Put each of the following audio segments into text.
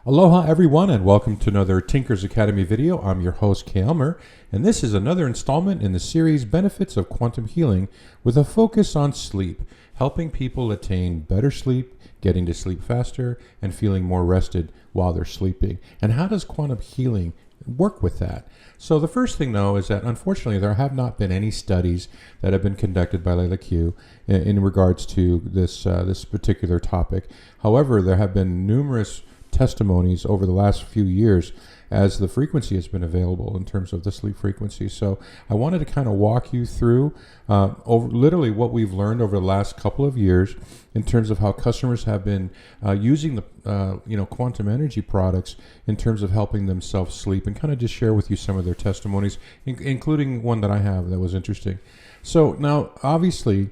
Aloha everyone and welcome to another Tinker's Academy video. I'm your host Kay Elmer and this is another installment in the series Benefits of Quantum Healing with a focus on sleep, helping people attain better sleep, getting to sleep faster, and feeling more rested while they're sleeping. And how does quantum healing work with that? So the first thing though is that unfortunately there have not been any studies that have been conducted by Leela Q in regards to this particular topic. However, there have been numerous testimonies over the last few years as the frequency has been available in terms of the sleep frequency. So I wanted to kind of walk you through over literally what we've learned over the last couple of years in terms of how customers have been using the quantum energy products in terms of helping themselves sleep, and kind of just share with you some of their testimonies, including one that I have that was interesting. So now obviously,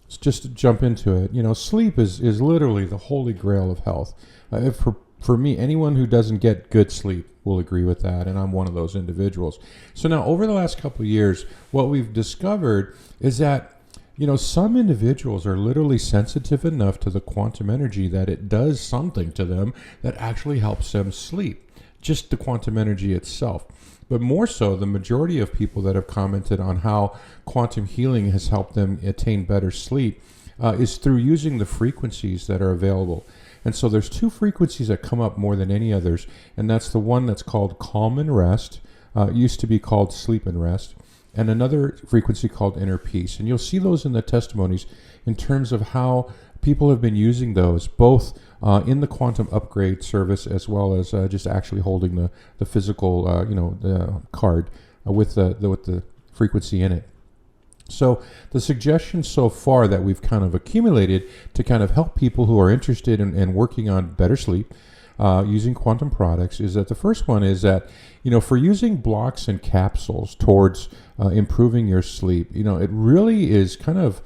just to jump into it, sleep is literally the holy grail of health. For me, anyone who doesn't get good sleep will agree with that, and I'm one of those individuals. So now, over the last couple of years, what we've discovered is that, some individuals are literally sensitive enough to the quantum energy that it does something to them that actually helps them sleep, just the quantum energy itself. But more so, the majority of people that have commented on how quantum healing has helped them attain better sleep is through using the frequencies that are available. And so there's two frequencies that come up more than any others, and that's the one that's called calm and rest. It used to be called sleep and rest, and another frequency called inner peace. And you'll see those in the testimonies in terms of how people have been using those, both in the quantum upgrade service as well as just actually holding the physical, the card with the frequency in it. So the suggestions so far that we've kind of accumulated to kind of help people who are interested in working on better sleep using quantum products is that the first one is that, for using blocks and capsules towards improving your sleep, it really is kind of,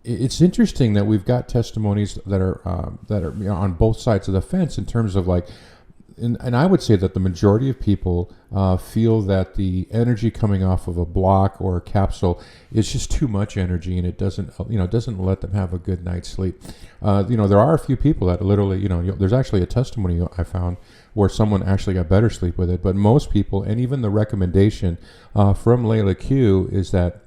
it's interesting that we've got testimonies that are on both sides of the fence in terms of like, and I would say that the majority of people feel that the energy coming off of a block or a capsule is just too much energy, and it doesn't let them have a good night's sleep. There are a few people that literally, there's actually a testimony I found where someone actually got better sleep with it. But most people, and even the recommendation from Leela Q, is that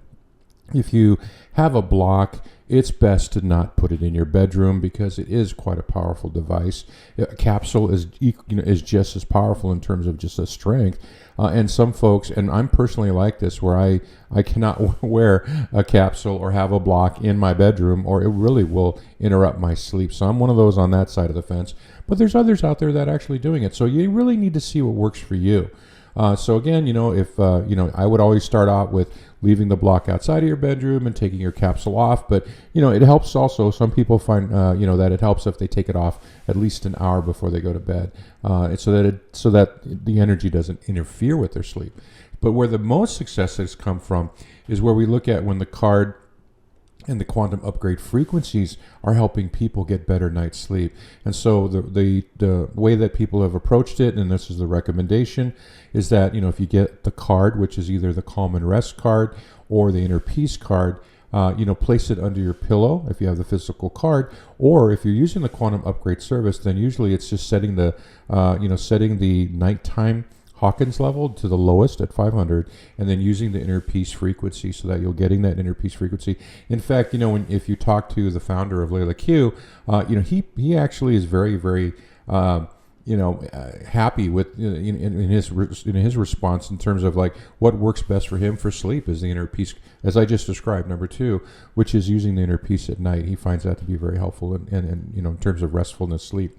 if you have a block, it's best to not put it in your bedroom because it is quite a powerful device. A capsule is just as powerful in terms of just a strength. And some folks, and I'm personally like this, where I cannot wear a capsule or have a block in my bedroom, or it really will interrupt my sleep. So I'm one of those on that side of the fence. But there's others out there that are actually doing it. So you really need to see what works for you. So again, if I would always start out with leaving the block outside of your bedroom and taking your capsule off. But it helps also. Some people find that it helps if they take it off at least an hour before they go to bed, so that the energy doesn't interfere with their sleep. But where the most success has come from is where we look at when the card and the quantum upgrade frequencies are helping people get better night's sleep. And so the way that people have approached it, and this is the recommendation, is that if you get the card, which is either the calm and rest card or the inner peace card, place it under your pillow if you have the physical card, or if you're using the quantum upgrade service, then usually it's just setting the nighttime Hawkins level to the lowest at 500, and then using the inner peace frequency so that you're getting that inner peace frequency. In fact, if you talk to the founder of Leela Q, he actually is very, very happy with in his response in terms of like what works best for him for sleep is the inner peace, as I just described, number 2, which is using the inner peace at night. He finds that to be very helpful in terms of restfulness sleep.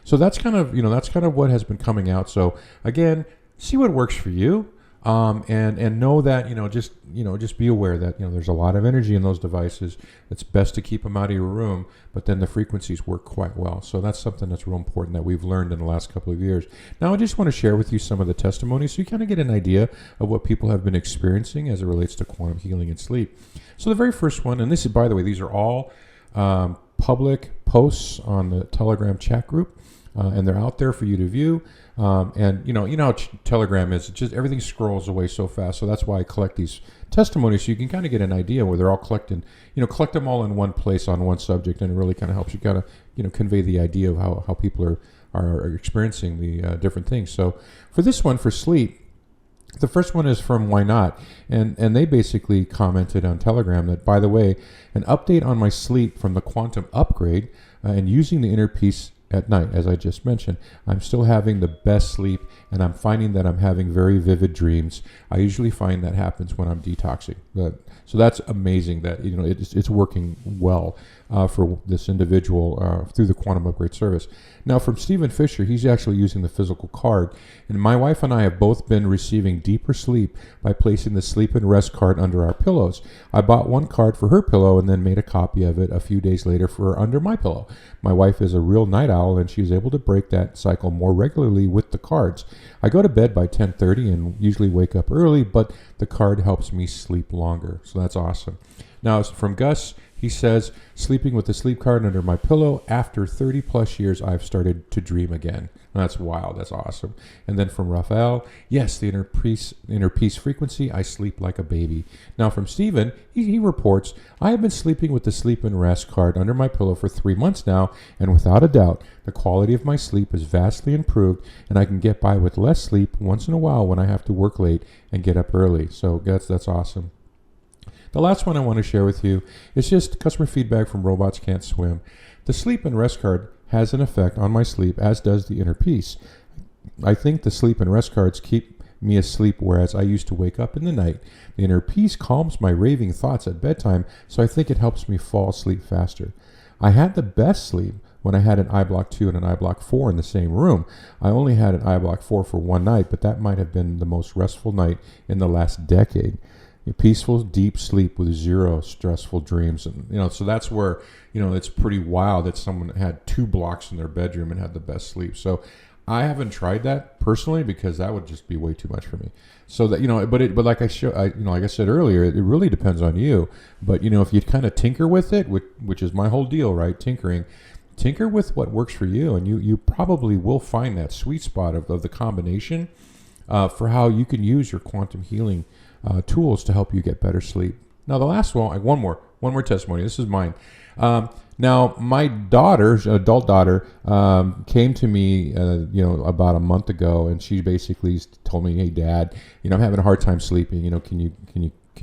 So that's kind of what has been coming out. So again, see what works for you, and know that just be aware that there's a lot of energy in those devices. It's best to keep them out of your room, but then the frequencies work quite well. So that's something that's real important that we've learned in the last couple of years. Now I just want to share with you some of the testimonies so you kind of get an idea of what people have been experiencing as it relates to quantum healing and sleep. So the very first one, and this is, by the way, these are all public posts on the Telegram chat group. And they're out there for you to view. And you know how Telegram is. It's just everything scrolls away so fast. So that's why I collect these testimonies, so you can kind of get an idea where they're all collected. Collect them all in one place on one subject, and it really kind of helps you kind of convey the idea of how people are experiencing the different things. So for this one, for sleep, the first one is from Why Not, and they basically commented on Telegram that, by the way, an update on my sleep from the Quantum upgrade and using the inner peace at night, as I just mentioned, I'm still having the best sleep, and I'm finding that I'm having very vivid dreams. I usually find that happens when I'm detoxing. So that's amazing that it's working well for this individual through the Quantum Upgrade service. Now, from Stephen Fisher, he's actually using the physical card, and my wife and I have both been receiving deeper sleep by placing the Sleep and Rest card under our pillows. I bought one card for her pillow and then made a copy of it a few days later for under my pillow. My wife is a real night owl, and she's able to break that cycle more regularly with the cards. I go to bed by 10:30 and usually wake up early, but the card helps me sleep longer. So that's awesome. Now, from Gus, he says, sleeping with the sleep card under my pillow, after 30 plus years, I've started to dream again. And that's wild. That's awesome. And then from Raphael, yes, the inner peace frequency, I sleep like a baby. Now from Stephen, he reports, I have been sleeping with the Sleep and Rest card under my pillow for 3 months now, and without a doubt, the quality of my sleep is vastly improved, and I can get by with less sleep once in a while when I have to work late and get up early. So that's awesome. The last one I want to share with you is just customer feedback from Robots Can't Swim. The Sleep and Rest card has an effect on my sleep, as does the inner peace. I think the Sleep and Rest cards keep me asleep, whereas I used to wake up in the night. The inner peace calms my raving thoughts at bedtime, so I think it helps me fall asleep faster. I had the best sleep when I had an iBlock 2 and an iBlock 4 in the same room. I only had an iBlock 4 for one night, but that might have been the most restful night in the last decade. A peaceful, deep sleep with zero stressful dreams. And, so that's where, it's pretty wild that someone had 2 blocks in their bedroom and had the best sleep. So I haven't tried that personally because that would just be way too much for me. So that, but like like I said earlier, it really depends on you. But, if you kind of tinker with it, which is my whole deal, right? Tinker with what works for you, and you probably will find that sweet spot of the combination for how you can use your quantum healing tools to help you get better sleep. Now, the last one, one more testimony. This is mine. Now, my adult daughter, came to me, about a month ago, and she basically told me, "Hey, Dad, I'm having a hard time sleeping. Can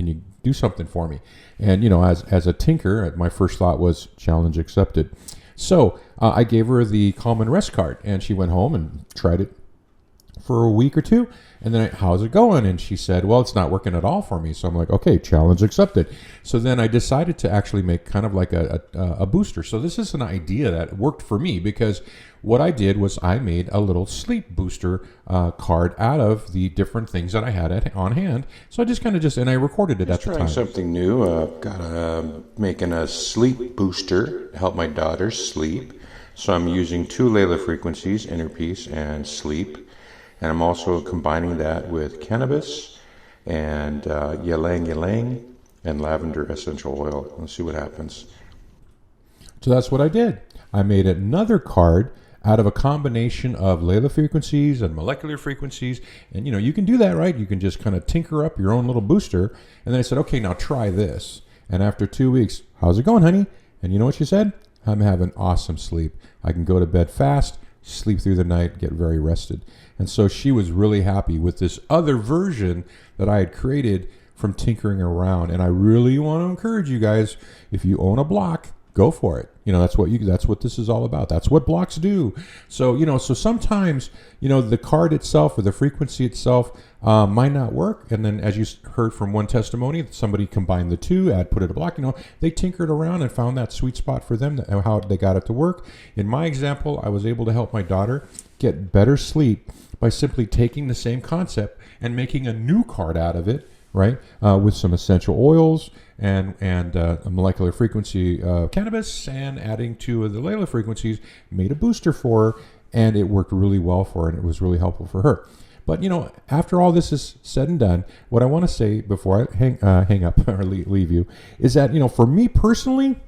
you do something for me?" And as a tinker, my first thought was challenge accepted. So I gave her the Calm and Rest card, and she went home and tried it for a week or two, and then how's it going? And she said, well, it's not working at all for me. So I'm like, okay, challenge accepted. So then I decided to actually make kind of like a booster. So this is an idea that worked for me, because what I did was I made a little sleep booster card out of the different things that I had on hand. So I just and I recorded it at the time. Trying something new. Making a sleep booster to help my daughter sleep. So I'm using 2 Leela frequencies, inner peace and sleep. And I'm also combining that with cannabis and ylang ylang and lavender essential oil. Let's see what happens. So that's what I did. I made another card out of a combination of Leela frequencies and molecular frequencies. And, you can do that, right? You can just kind of tinker up your own little booster. And then I said, okay, now try this. And after 2 weeks, how's it going, honey? And you know what she said? I'm having awesome sleep. I can go to bed fast, sleep through the night, get very rested. And so she was really happy with this other version that I had created from tinkering around. And I really want to encourage you guys, if you own a block, go for it. That's what this is all about. That's what blocks do. So, so sometimes, the card itself or the frequency itself might not work. And then, as you heard from one testimony, somebody combined the 2, put it a block, they tinkered around and found that sweet spot for them, how they got it to work. In my example, I was able to help my daughter get better sleep by simply taking the same concept and making a new card out of it, right? With some essential oils and a molecular frequency cannabis, and adding 2 of the Leela frequencies, made a booster for her, and it worked really well for her, and it was really helpful for her. But, after all this is said and done, what I want to say before I hang up or leave you is that, for me personally,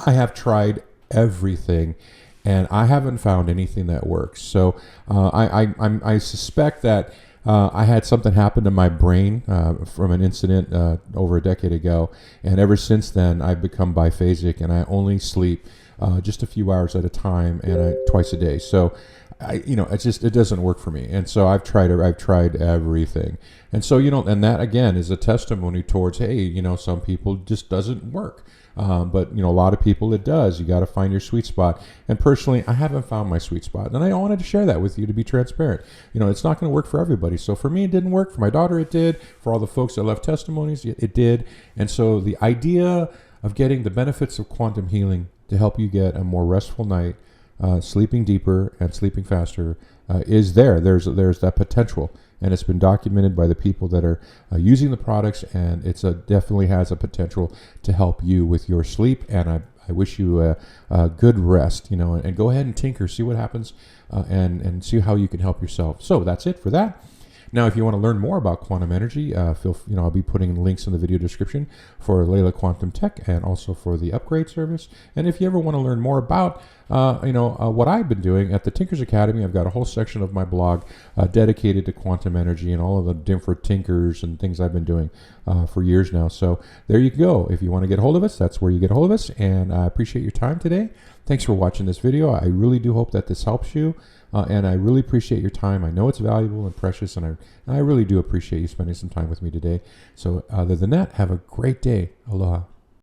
I have tried everything, and I haven't found anything that works. So I suspect that I had something happen to my brain from an incident over a decade ago, and ever since then I've become biphasic, and I only sleep just a few hours at a time and twice a day. So it doesn't work for me. And so I've tried everything. And so, and that again is a testimony towards, hey, some people just doesn't work. But a lot of people it does. You got to find your sweet spot. And personally, I haven't found my sweet spot, and I wanted to share that with you to be transparent. It's not going to work for everybody. So for me, it didn't work. For my daughter, it did. For all the folks that left testimonies, it did. And so the idea of getting the benefits of quantum healing to help you get a more restful night, sleeping deeper and sleeping faster, is there. There's that potential. And it's been documented by the people that are using the products, and it's definitely has a potential to help you with your sleep. And I wish you a good rest, and go ahead and tinker, see what happens, and see how you can help yourself. So that's it for that. Now, if you want to learn more about quantum energy, I'll be putting links in the video description for Leela Quantum Tech and also for the upgrade service. And if you ever want to learn more about, what I've been doing at the Tinkers Academy, I've got a whole section of my blog dedicated to quantum energy and all of the different tinkers and things I've been doing for years now. So there you go. If you want to get a hold of us, that's where you get a hold of us. And I appreciate your time today. Thanks for watching this video. I really do hope that this helps you. And I really appreciate your time. I know it's valuable and precious, and I really do appreciate you spending some time with me today. So other than that, have a great day. Aloha.